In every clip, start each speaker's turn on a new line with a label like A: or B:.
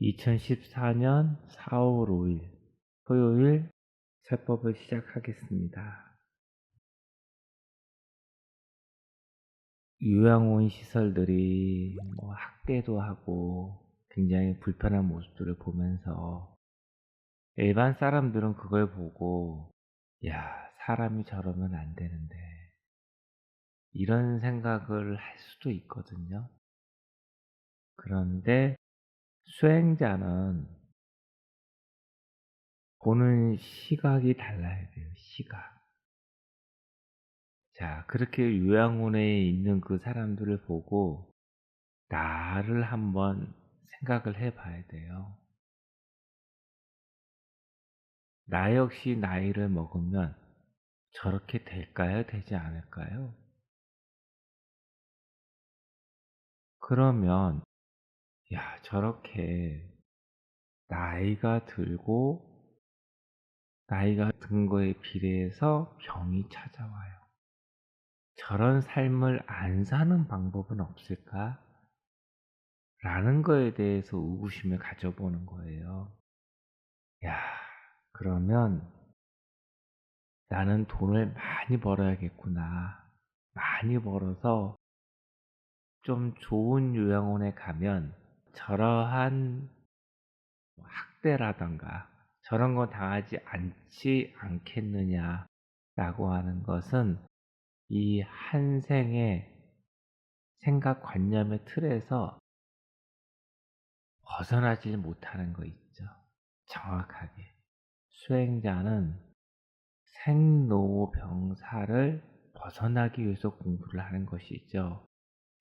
A: 2014년 4월 5일 토요일 세법을 시작하겠습니다. 요양원 시설들이 학대도 하고 굉장히 불편한 모습들을 보면서 일반 사람들은 그걸 보고 야, 사람이 저러면 안 되는데 이런 생각을 할 수도 있거든요. 그런데 수행자는 보는 시각이 달라야 돼요. 시각. 자, 그렇게 요양원에 있는 그 사람들을 보고 나를 한번 생각을 해 봐야 돼요. 나 역시 나이를 먹으면 저렇게 될까요? 되지 않을까요? 그러면 야, 저렇게 나이가 들고 나이가 든 거에 비례해서 병이 찾아와요. 저런 삶을 안 사는 방법은 없을까? 라는 거에 대해서 의구심을 가져보는 거예요. 야, 그러면 나는 돈을 많이 벌어야겠구나. 많이 벌어서 좀 좋은 요양원에 가면 저러한 학대라던가 저런 거 당하지 않지 않겠느냐라고 하는 것은 이 한 생의 생각관념의 틀에서 벗어나지 못하는 거 있죠. 정확하게. 수행자는 생로병사를 벗어나기 위해서 공부를 하는 것이죠.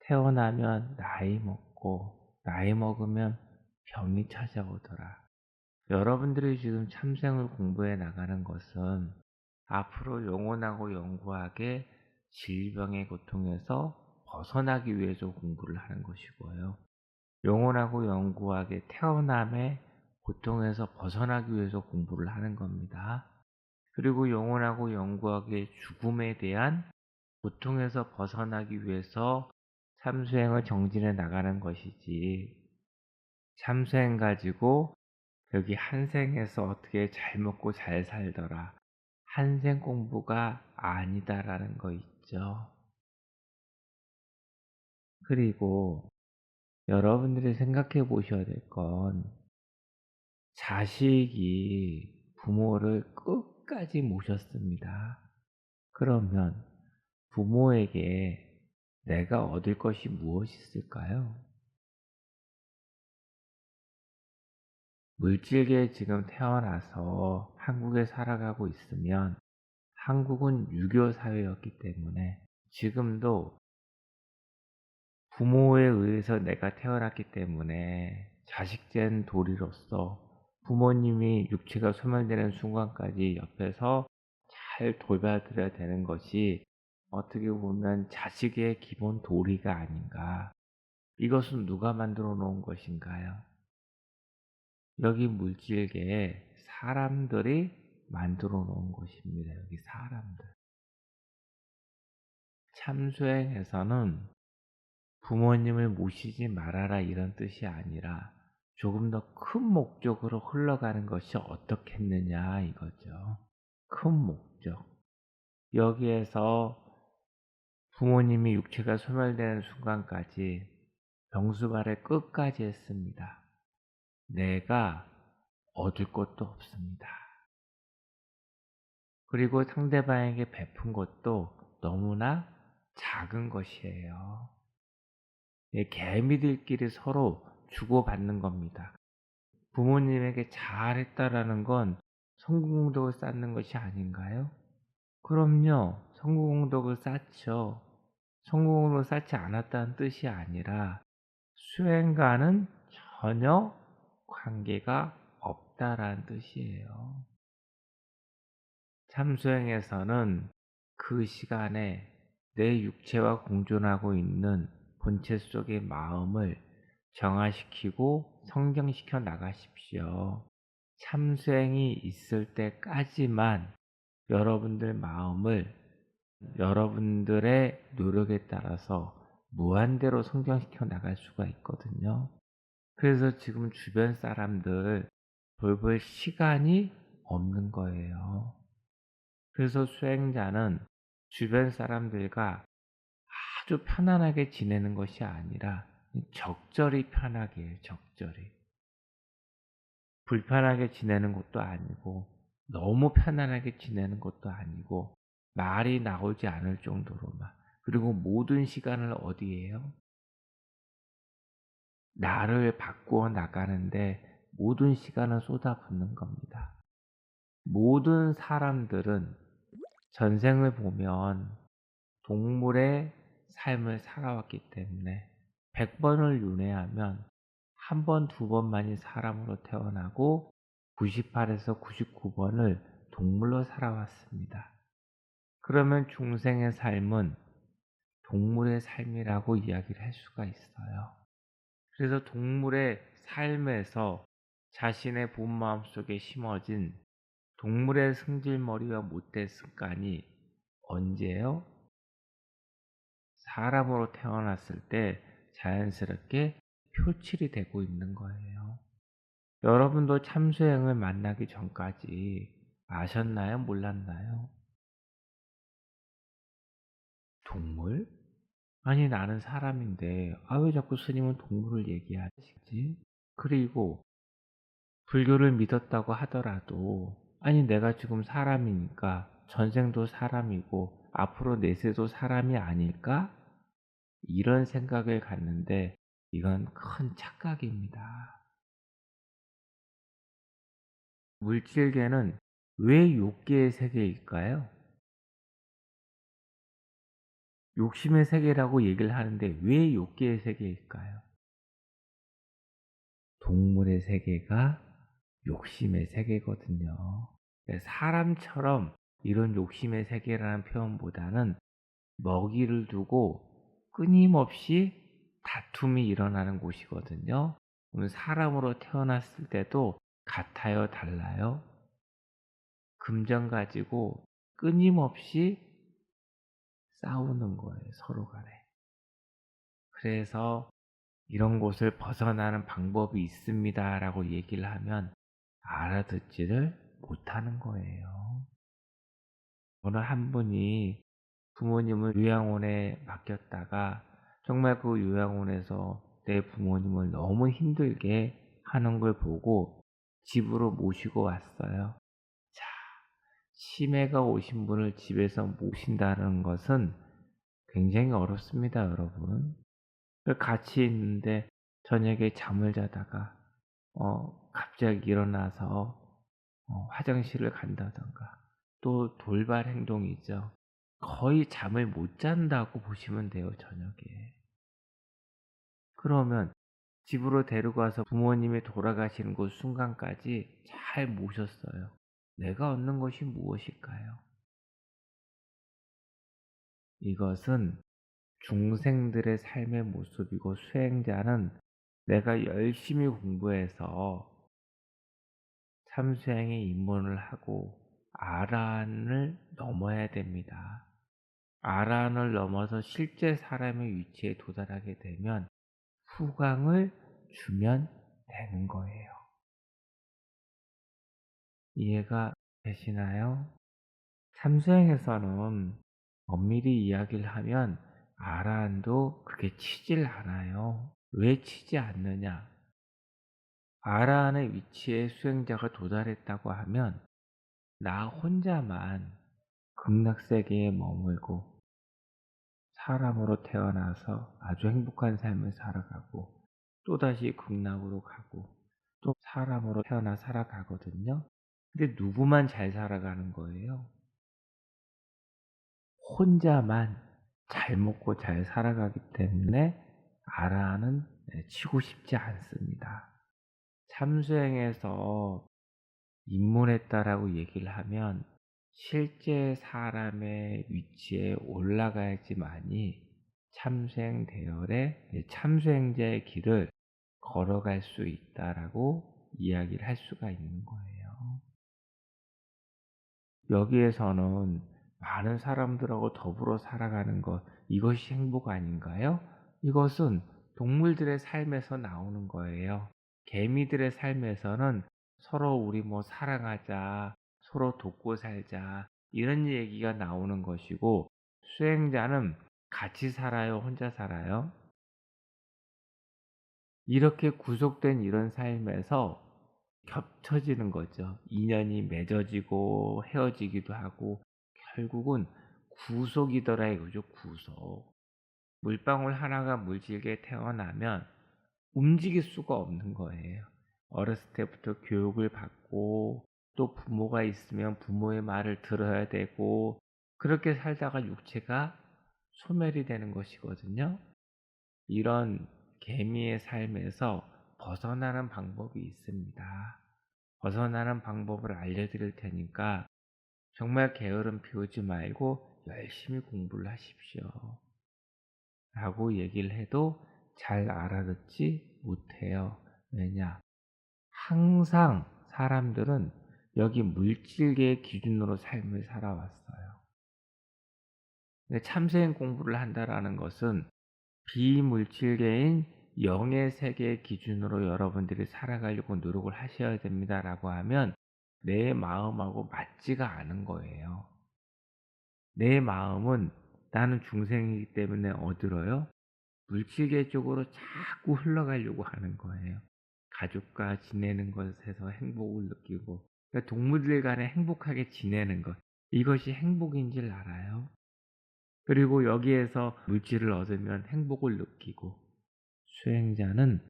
A: 태어나면 나이 먹고 나이 먹으면 병이 찾아오더라. 여러분들이 지금 참생을 공부해 나가는 것은 앞으로 영원하고 영구하게 질병의 고통에서 벗어나기 위해서 공부를 하는 것이고요. 영원하고 영구하게 태어남의 고통에서 벗어나기 위해서 공부를 하는 겁니다. 그리고 영원하고 영구하게 죽음에 대한 고통에서 벗어나기 위해서 참수행을 정진해 나가는 것이지, 참수행 가지고 여기 한생에서 어떻게 잘 먹고 잘 살더라, 한생 공부가 아니다라는 거 있죠. 그리고 여러분들이 생각해 보셔야 될 건, 자식이 부모를 끝까지 모셨습니다. 그러면 부모에게 내가 얻을 것이 무엇이 있을까요? 물질계에 지금 태어나서 한국에 살아가고 있으면, 한국은 유교 사회였기 때문에 지금도 부모에 의해서 내가 태어났기 때문에 자식된 도리로서 부모님이 육체가 소멸되는 순간까지 옆에서 잘 돌봐드려야 되는 것이 어떻게 보면 자식의 기본 도리가 아닌가. 이것은 누가 만들어 놓은 것인가요? 여기 물질계에 사람들이 만들어 놓은 것입니다. 여기 사람들. 참수행에서는 부모님을 모시지 말아라 이런 뜻이 아니라 조금 더 큰 목적으로 흘러가는 것이 어떻겠느냐 이거죠. 큰 목적. 여기에서 부모님이 육체가 소멸되는 순간까지 병수발을 끝까지 했습니다. 내가 얻을 것도 없습니다. 그리고 상대방에게 베푼 것도 너무나 작은 것이에요. 개미들끼리 서로 주고받는 겁니다. 부모님에게 잘했다라는 건 성공덕을 쌓는 것이 아닌가요? 그럼요. 성공덕을 쌓죠. 성공으로 쌓지 않았다는 뜻이 아니라 수행과는 전혀 관계가 없다라는 뜻이에요. 참수행에서는 그 시간에 내 육체와 공존하고 있는 본체 속의 마음을 정화시키고 성경시켜 나가십시오. 참수행이 있을 때까지만 여러분들 마음을 여러분들의 노력에 따라서 무한대로 성장시켜 나갈 수가 있거든요. 그래서 지금 주변 사람들 돌볼 시간이 없는 거예요. 그래서 수행자는 주변 사람들과 아주 편안하게 지내는 것이 아니라 적절히 편하게 해요, 적절히. 불편하게 지내는 것도 아니고 너무 편안하게 지내는 것도 아니고 말이 나오지 않을 정도로만. 그리고 모든 시간을 어디에 해요? 나를 바꾸어 나가는데 모든 시간을 쏟아붓는 겁니다. 모든 사람들은 전생을 보면 동물의 삶을 살아왔기 때문에 100번을 윤회하면 한 번, 두 번만이 사람으로 태어나고 98에서 99번을 동물로 살아왔습니다. 그러면 중생의 삶은 동물의 삶이라고 이야기를 할 수가 있어요. 그래서 동물의 삶에서 자신의 본 마음 속에 심어진 동물의 승질머리와 못된 습관이 언제요? 사람으로 태어났을 때 자연스럽게 표출이 되고 있는 거예요. 여러분도 참수행을 만나기 전까지 아셨나요? 몰랐나요? 동물? 아니 나는 사람인데 왜 자꾸 스님은 동물을 얘기하시지? 그리고 불교를 믿었다고 하더라도 아니 내가 지금 사람이니까 전생도 사람이고 앞으로 내세도 사람이 아닐까? 이런 생각을 갖는데 이건 큰 착각입니다. 물질계는 왜 욕계의 세계일까요? 욕심의 세계라고 얘기를 하는데 왜 욕계의 세계일까요? 동물의 세계가 욕심의 세계거든요. 사람처럼 이런 욕심의 세계라는 표현보다는 먹이를 두고 끊임없이 다툼이 일어나는 곳이거든요. 그럼 사람으로 태어났을 때도 같아요, 달라요? 금전 가지고 끊임없이 싸우는 거예요, 서로 간에. 그래서 이런 곳을 벗어나는 방법이 있습니다 라고 얘기를 하면 알아듣지를 못하는 거예요. 어느 한 분이 부모님을 요양원에 맡겼다가 정말 그 요양원에서 내 부모님을 너무 힘들게 하는 걸 보고 집으로 모시고 왔어요. 자, 치매가 오신 분을 집에서 모신다는 것은 굉장히 어렵습니다, 여러분. 같이 있는데 저녁에 잠을 자다가 갑자기 일어나서 화장실을 간다던가 또 돌발 행동이죠. 거의 잠을 못 잔다고 보시면 돼요, 저녁에. 그러면 집으로 데리고 와서 부모님이 돌아가시는 그 순간까지 잘 모셨어요. 내가 얻는 것이 무엇일까요? 이것은 중생들의 삶의 모습이고 수행자는 내가 열심히 공부해서 참수행에 입문을 하고 아라한을 넘어야 됩니다. 아라한을 넘어서 실제 사람의 위치에 도달하게 되면 후광을 주면 되는 거예요. 이해가 되시나요? 참수행에서는 엄밀히 이야기를 하면 아라한도 그렇게 치질 않아요. 왜 치지 않느냐? 아라한의 위치에 수행자가 도달했다고 하면 나 혼자만 극락세계에 머물고 사람으로 태어나서 아주 행복한 삶을 살아가고 또다시 극락으로 가고 또 사람으로 태어나 살아가거든요. 근데 누구만 잘 살아가는 거예요? 혼자만 잘 먹고 잘 살아가기 때문에 아라한은 치고 싶지 않습니다. 참수행에서 입문했다라고 얘기를 하면 실제 사람의 위치에 올라가야지만이 참수행 대열에 참수행자의 길을 걸어갈 수 있다라고 이야기를 할 수가 있는 거예요. 여기에서는 많은 사람들하고 더불어 살아가는 것, 이것이 행복 아닌가요? 이것은 동물들의 삶에서 나오는 거예요. 개미들의 삶에서는 서로 우리 뭐 사랑하자, 서로 돕고 살자, 이런 얘기가 나오는 것이고, 수행자는 같이 살아요, 혼자 살아요? 이렇게 구속된 이런 삶에서 겹쳐지는 거죠. 인연이 맺어지고 헤어지기도 하고, 결국은 구속이더라 이거죠, 구속. 물방울 하나가 물질계에 태어나면 움직일 수가 없는 거예요. 어렸을 때부터 교육을 받고, 또 부모가 있으면 부모의 말을 들어야 되고, 그렇게 살다가 육체가 소멸이 되는 것이거든요. 이런 개미의 삶에서 벗어나는 방법이 있습니다. 벗어나는 방법을 알려드릴 테니까 정말 게으름 피우지 말고 열심히 공부를 하십시오. 라고 얘기를 해도 잘 알아듣지 못해요. 왜냐? 항상 사람들은 여기 물질계의 기준으로 삶을 살아왔어요. 근데 참생 공부를 한다라는 것은 비물질계인 영의 세계의 기준으로 여러분들이 살아가려고 노력을 하셔야 됩니다라고 하면 내 마음하고 맞지가 않은 거예요. 내 마음은 나는 중생이기 때문에 어들어요? 물질계 쪽으로 자꾸 흘러가려고 하는 거예요. 가족과 지내는 것에서 행복을 느끼고, 그러니까 동물들 간에 행복하게 지내는 것, 이것이 행복인 줄 알아요. 그리고 여기에서 물질을 얻으면 행복을 느끼고, 수행자는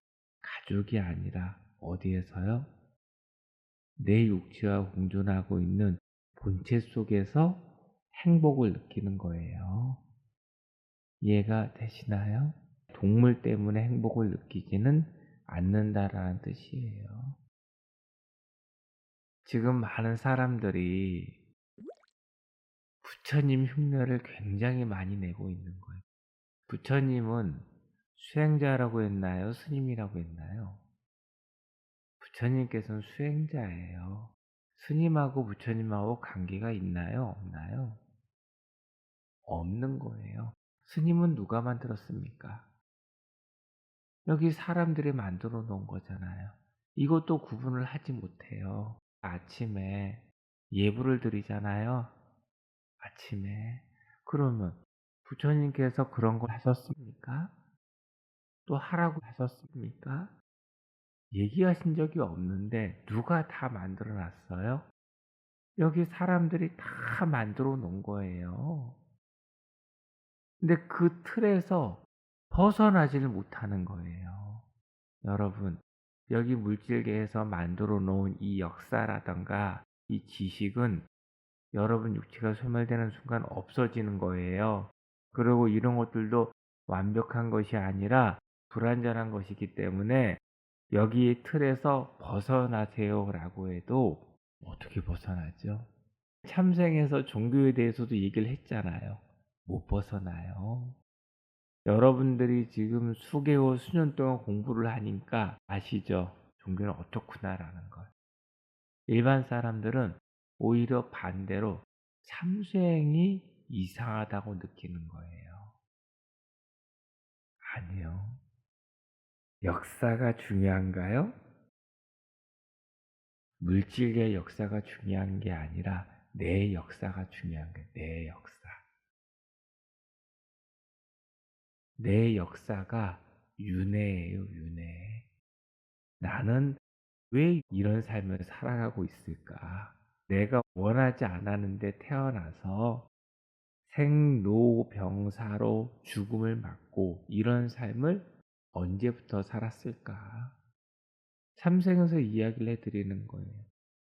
A: 가족이 아니라 어디에서요? 내 육체와 공존하고 있는 본체 속에서 행복을 느끼는 거예요. 이해가 되시나요? 동물 때문에 행복을 느끼지는 않는다라는 뜻이에요. 지금 많은 사람들이 부처님 흉내를 굉장히 많이 내고 있는 거예요. 부처님은 수행자라고 했나요? 스님이라고 했나요? 부처님께서는 수행자예요. 스님하고 부처님하고 관계가 있나요? 없나요? 없는 거예요. 스님은 누가 만들었습니까? 여기 사람들이 만들어 놓은 거잖아요. 이것도 구분을 하지 못해요. 아침에 예불을 드리잖아요. 아침에. 그러면 부처님께서 그런 걸 하셨습니까? 또 하라고 하셨습니까? 얘기하신 적이 없는데 누가 다 만들어 놨어요? 여기 사람들이 다 만들어 놓은 거예요. 근데 그 틀에서 벗어나지를 못하는 거예요. 여러분, 여기 물질계에서 만들어 놓은 이 역사라던가 이 지식은 여러분 육체가 소멸되는 순간 없어지는 거예요. 그리고 이런 것들도 완벽한 것이 아니라 불완전한 것이기 때문에 여기 틀에서 벗어나세요 라고 해도 어떻게 벗어나죠? 참생에서 종교에 대해서도 얘기를 했잖아요. 못 벗어나요. 여러분들이 지금 수개월, 수년 동안 공부를 하니까 아시죠? 종교는 어떻구나라는 걸. 일반 사람들은 오히려 반대로 참수행이 이상하다고 느끼는 거예요. 아니요. 역사가 중요한가요? 물질의 역사가 중요한 게 아니라 내 역사가 중요한 거예요. 내 역사. 내 역사가 윤회예요, 윤회. 나는 왜 이런 삶을 살아가고 있을까? 내가 원하지 않았는데 태어나서 생로병사로 죽음을 맞고 이런 삶을 언제부터 살았을까? 참생에서 이야기를 해드리는 거예요.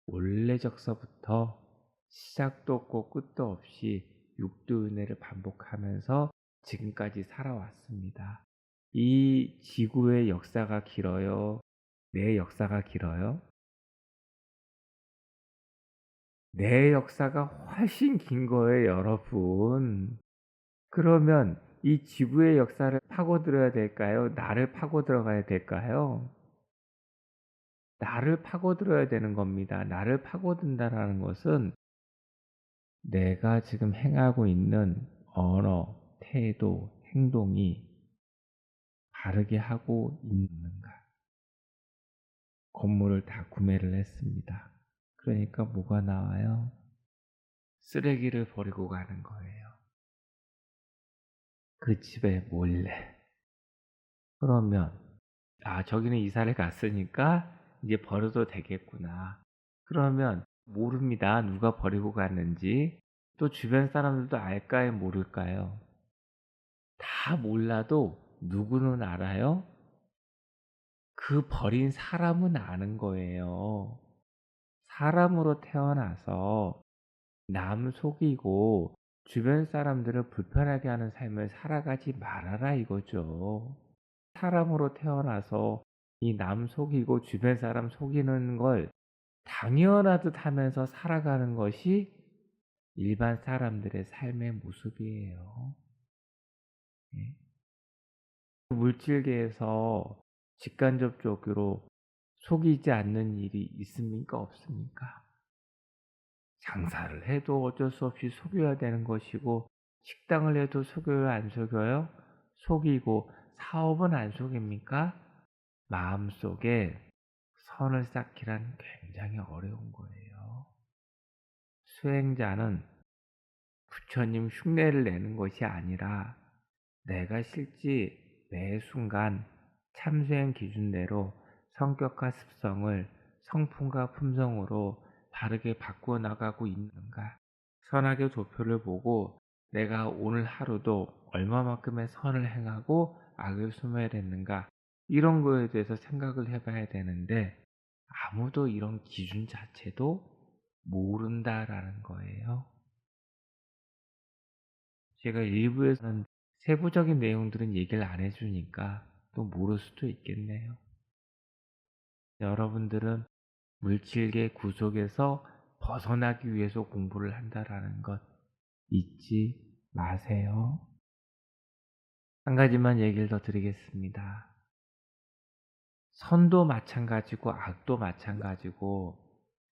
A: 원래적서부터 시작도 없고 끝도 없이 육도윤회를 반복하면서 지금까지 살아왔습니다. 이 지구의 역사가 길어요? 내 역사가 길어요? 내 역사가 훨씬 긴 거예요, 여러분. 그러면 이 지구의 역사를 파고들어야 될까요? 나를 파고들어가야 될까요? 나를 파고들어야 되는 겁니다. 나를 파고든다라는 것은 내가 지금 행하고 있는 언어, 태도, 행동이 바르게 하고 있는가? 건물을 다 구매를 했습니다. 그러니까 뭐가 나와요? 쓰레기를 버리고 가는 거예요. 그 집에 몰래. 그러면 저기는 이사를 갔으니까 이제 버려도 되겠구나. 그러면 모릅니다. 누가 버리고 갔는지. 또 주변 사람들도 알까요? 모를까요? 다 몰라도 누구는 알아요? 그 버린 사람은 아는 거예요. 사람으로 태어나서 남 속이고 주변 사람들을 불편하게 하는 삶을 살아가지 말아라 이거죠. 사람으로 태어나서 이 남 속이고 주변 사람 속이는 걸 당연하듯 하면서 살아가는 것이 일반 사람들의 삶의 모습이에요. 예. 물질계에서 직간접적으로 속이지 않는 일이 있습니까? 없습니까? 장사를 해도 어쩔 수 없이 속여야 되는 것이고, 식당을 해도 속여요, 안 속여요? 속이고, 사업은 안 속입니까? 마음속에 선을 쌓기란 굉장히 어려운 거예요. 수행자는 부처님 흉내를 내는 것이 아니라 내가 실제 매 순간 참수행 기준대로 성격과 습성을 성품과 품성으로 바르게 바꾸어 나가고 있는가? 선악의 도표를 보고 내가 오늘 하루도 얼마만큼의 선을 행하고 악을 소멸했는가? 이런 거에 대해서 생각을 해봐야 되는데 아무도 이런 기준 자체도 모른다라는 거예요. 제가 일부에서는 세부적인 내용들은 얘기를 안 해주니까 또 모를 수도 있겠네요. 여러분들은 물질계 구속에서 벗어나기 위해서 공부를 한다라는 것 잊지 마세요. 한 가지만 얘기를 더 드리겠습니다. 선도 마찬가지고 악도 마찬가지고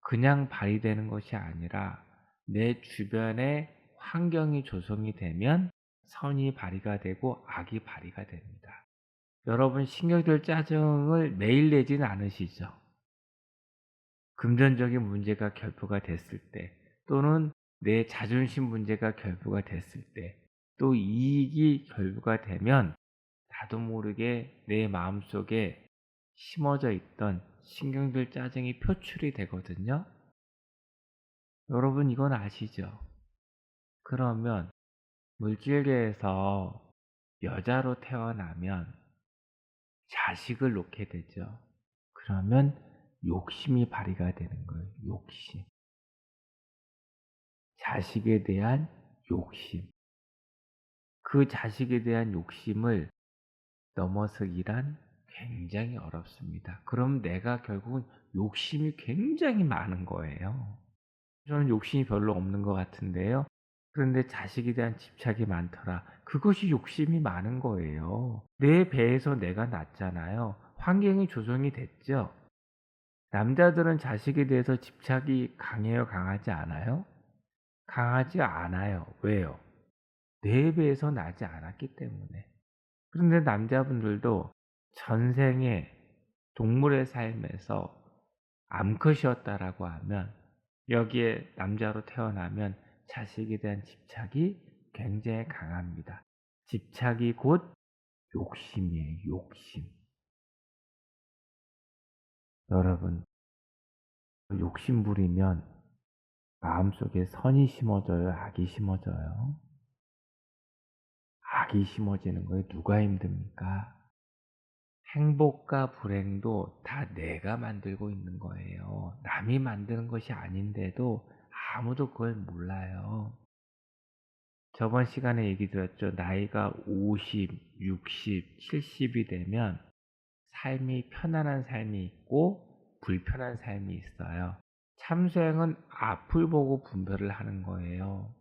A: 그냥 발휘되는 것이 아니라 내 주변에 환경이 조성이 되면 선이 발휘가 되고 악이 발휘가 됩니다. 여러분 신경질 짜증을 매일 내지는 않으시죠? 금전적인 문제가 결부가 됐을 때 또는 내 자존심 문제가 결부가 됐을 때 또 이익이 결부가 되면 나도 모르게 내 마음속에 심어져 있던 신경질 짜증이 표출이 되거든요. 여러분 이건 아시죠? 그러면 물질계에서 여자로 태어나면 자식을 놓게 되죠. 그러면 욕심이 발휘가 되는 거예요. 욕심. 자식에 대한 욕심. 그 자식에 대한 욕심을 넘어서기란 굉장히 어렵습니다. 그럼 내가 결국은 욕심이 굉장히 많은 거예요. 저는 욕심이 별로 없는 것 같은데요. 그런데 자식에 대한 집착이 많더라. 그것이 욕심이 많은 거예요. 내 배에서 내가 낳잖아요. 환경이 조성이 됐죠. 남자들은 자식에 대해서 집착이 강해요, 강하지 않아요? 강하지 않아요. 왜요? 내 배에서 나지 않았기 때문에. 그런데 남자분들도 전생에 동물의 삶에서 암컷이었다라고 하면 여기에 남자로 태어나면 자식에 대한 집착이 굉장히 강합니다. 집착이 곧 욕심이에요. 욕심. 여러분 욕심 부리면 마음속에 선이 심어져요? 악이 심어져요? 악이 심어지는 거에 누가 힘듭니까? 행복과 불행도 다 내가 만들고 있는 거예요. 남이 만드는 것이 아닌데도 아무도 그걸 몰라요. 저번 시간에 얘기 드렸죠. 나이가 50, 60, 70이 되면 삶이 편안한 삶이 있고 불편한 삶이 있어요. 참수행은 앞을 보고 분별을 하는 거예요.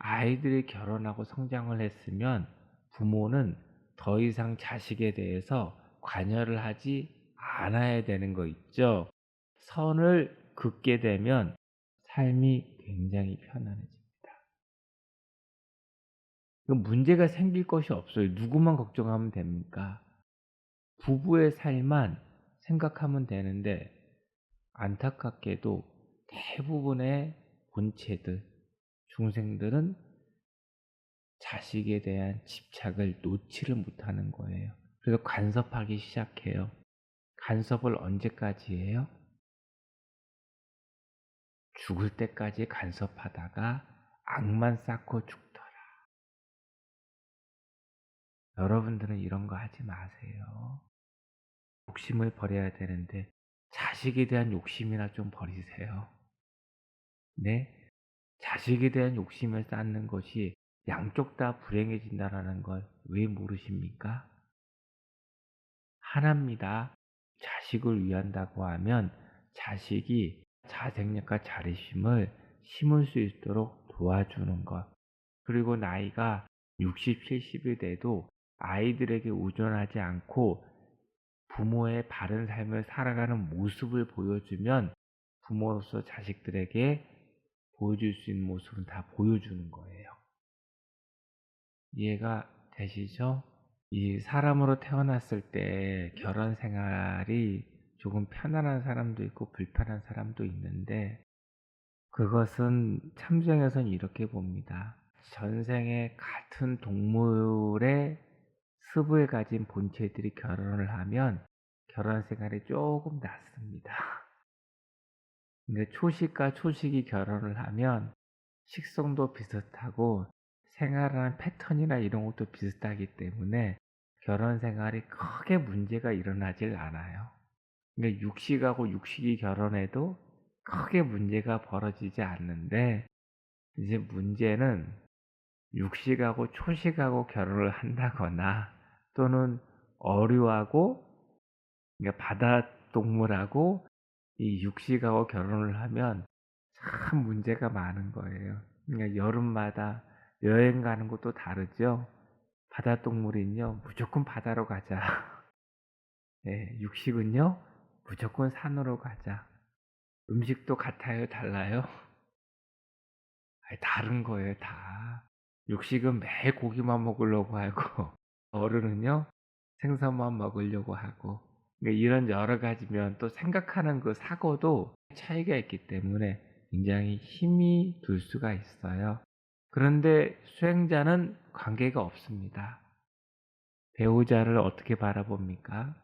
A: 아이들이 결혼하고 성장을 했으면 부모는 더 이상 자식에 대해서 관여를 하지 않아야 되는 거 있죠. 선을 긋게 되면 삶이 굉장히 편안해집니다. 문제가 생길 것이 없어요. 누구만 걱정하면 됩니까? 부부의 삶만 생각하면 되는데 안타깝게도 대부분의 본체들, 중생들은 자식에 대한 집착을 놓지를 못하는 거예요. 그래서 간섭하기 시작해요. 간섭을 언제까지 해요? 죽을 때까지 간섭하다가 악만 쌓고 죽더라. 여러분들은 이런 거 하지 마세요. 욕심을 버려야 되는데 자식에 대한 욕심이나 좀 버리세요. 네? 자식에 대한 욕심을 쌓는 것이 양쪽 다 불행해진다는 걸 왜 모르십니까? 하나입니다. 자식을 위한다고 하면 자식이 자생력과 자립심을 심을 수 있도록 도와주는 것. 그리고 나이가 60, 70이 돼도 아이들에게 의존하지 않고 부모의 바른 삶을 살아가는 모습을 보여주면 부모로서 자식들에게 보여줄 수 있는 모습은 다 보여주는 거예요. 이해가 되시죠? 이 사람으로 태어났을 때 결혼 생활이 조금 편안한 사람도 있고 불편한 사람도 있는데 그것은 참생에선 이렇게 봅니다. 전생에 같은 동물의 습을 가진 본체들이 결혼을 하면 결혼 생활이 조금 낫습니다. 근데 초식과 초식이 결혼을 하면 식성도 비슷하고 생활하는 패턴이나 이런 것도 비슷하기 때문에 결혼 생활이 크게 문제가 일어나질 않아요. 그러니까 육식하고 육식이 결혼해도 크게 문제가 벌어지지 않는데 이제 문제는 육식하고 초식하고 결혼을 한다거나 또는 어류하고 그러니까 바다 동물하고 이 육식하고 결혼을 하면 참 문제가 많은 거예요. 그러니까 여름마다 여행 가는 것도 다르죠. 바다 동물은요 무조건 바다로 가자. 네, 육식은요 무조건 산으로 가자. 음식도 같아요, 달라요? 아니, 다른 거예요, 다. 육식은 매일 고기만 먹으려고 하고 어른은요 생선만 먹으려고 하고 그러니까 이런 여러 가지면 또 생각하는 그 사고도 차이가 있기 때문에 굉장히 힘이 들 수가 있어요. 그런데 수행자는 관계가 없습니다. 배우자를 어떻게 바라봅니까?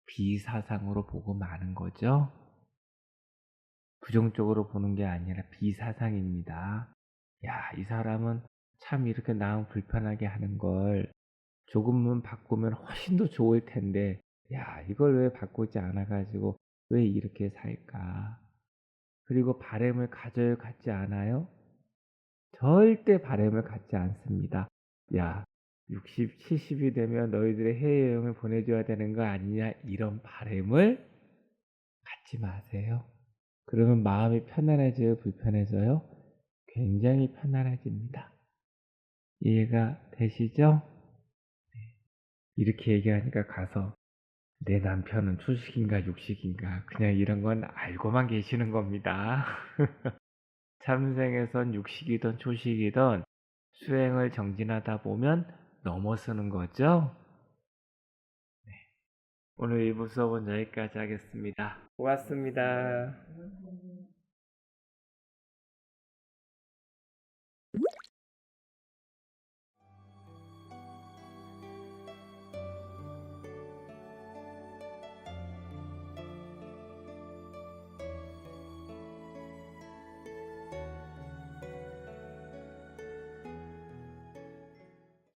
A: 비사상으로 보고 마는 거죠. 부정적으로 보는 게 아니라 비사상입니다. 야, 이 사람은 참 이렇게 나랑 불편하게 하는 걸 조금만 바꾸면 훨씬 더 좋을 텐데, 야, 이걸 왜 바꾸지 않아가지고 왜 이렇게 살까? 그리고 바램을 가져요, 갖지 않아요? 절대 바램을 갖지 않습니다. 야, 60, 70이 되면 너희들의 해외여행을 보내줘야 되는 거 아니냐? 이런 바램을 갖지 마세요. 그러면 마음이 편안해져요, 불편해져요? 굉장히 편안해집니다. 이해가 되시죠? 이렇게 얘기하니까 가서 내 남편은 초식인가 육식인가 그냥 이런 건 알고만 계시는 겁니다. 참생에선 육식이든 초식이든 수행을 정진하다 보면 넘어서는 거죠. 오늘 1부 수업은 여기까지 하겠습니다. 고맙습니다.